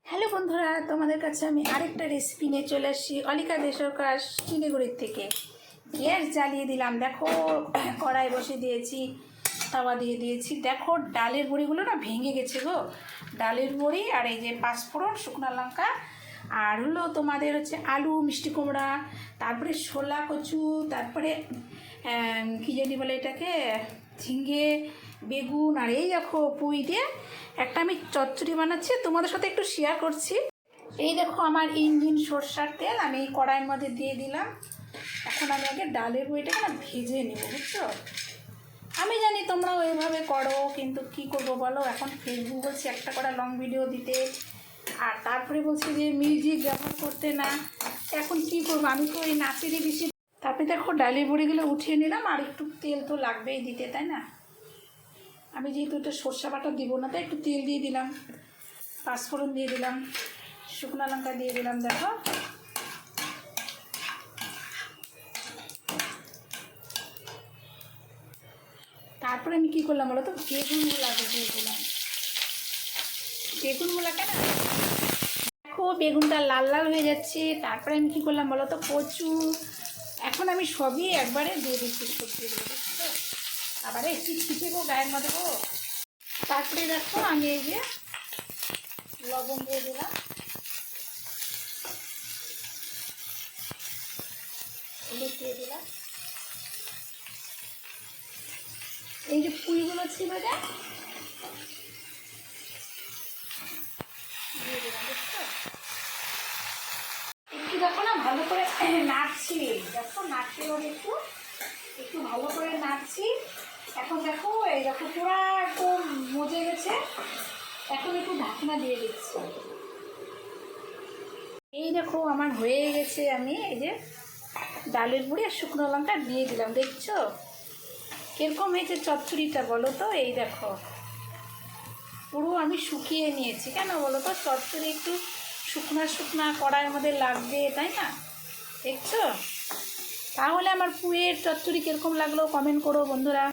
Hello বন্ধুরা, তোমাদের কাছে আমি আরেকটা রেসিপি নিয়ে চলে আসছি অলিকা বেসরকার শিলিগুড়ির থেকে। গ্যাস জ্বালিয়ে দিলাম, দেখো কড়াই বসে দিয়েছি, তাওয়া দিয়ে দিয়েছি। দেখো ডালের বড়িগুলো না ভেঙে গেছে গো। ডালের বড়ি আর এই যে পাঁচফোড়ন, শুকনো লঙ্কা, আর হলো তোমাদের হচ্ছে আলু, মিষ্টি কুমড়া, তারপরে ছোলা কচু, তারপরে কী জানি বলে এটাকে, ঝিঙে, বেগুন, আর এই দেখো পুঁই দিয়ে একটা আমি চচ্চড়ি বানাচ্ছি, তোমাদের সাথে একটু শেয়ার করছি। এই দেখো আমার ইঞ্জিন সর্ষার তেল আমি এই কড়াইয়ের মধ্যে দিয়ে দিলাম। এখন আমি আগে ডালের বড়িটাকে না ভেজে নেব, বুঝছো। আমি জানি তোমরাও এইভাবে করো, কিন্তু কি করবো বলো, এখন ফেসবুক বলছি একটা করে লং ভিডিও দিতে, আর তারপরে বলছি যে মিউজিক ব্যবহার করতে না। এখন কি করবো, আমি তো এই নাচেরই বেশি। তারপরে দেখো ডালের বড়িগুলো উঠিয়ে নিলাম, আর একটু তেল তো লাগবেই দিতে, তাই না। আমি যেহেতু এটা সর্ষে বাটা দিব না, তাই একটু তেল দিয়ে দিলাম, পাঁচফোড়ন দিয়ে দিলাম, শুকনো লঙ্কা দিয়ে দিলাম। দেখো তারপরে আমি কী করলাম বলো তো, বেগুনগুলো দিয়ে দিলাম। বেগুনগুলোকে না দেখো বেগুনটা লাল লাল হয়ে যাচ্ছে। তারপরে আমি কী করলাম বলো তো, কচু। এখন আমি সবই একবারে দিয়ে দিচ্ছি সবজিগুলো, বুঝছো। আবারে ছিটে গো গায়ের মধ্যে গো। তারপরে দেখো আমি এই যে লবণ দিয়ে দিলাম, হলুদ দিয়ে দিলাম, এই যে পুঁইগুলো ছিল যে দিয়ে দিলাম, বুঝছো। একটু দেখো না ভালো করে নাড়ছি, দেখো নাড়তে হবে, একটু একটু ভালো করে নাড়ছি। এখন দেখো এই দেখো পুরো একদম মজে গেছে। এখন একটু ঢাকনা দিয়ে দিচ্ছি। এই দেখো আমার হয়ে গেছে, আমি এই যে ডালের বড়ি আর শুকনো লঙ্কা দিয়ে দিলাম, দেখছো কীরকম হয়েছে চচ্চড়িটা বলো তো। এই দেখো পুরো আমি শুকিয়ে নিয়েছি, কেন বলো তো, চচ্চড়ি একটু শুকনা শুকনা কড়াইয়ের মধ্যে লাগবে, তাই না, দেখছো। তাহলে আমার পুঁইয়ের চচ্চড়ি কীরকম লাগলো কমেন্ট করো বন্ধুরা।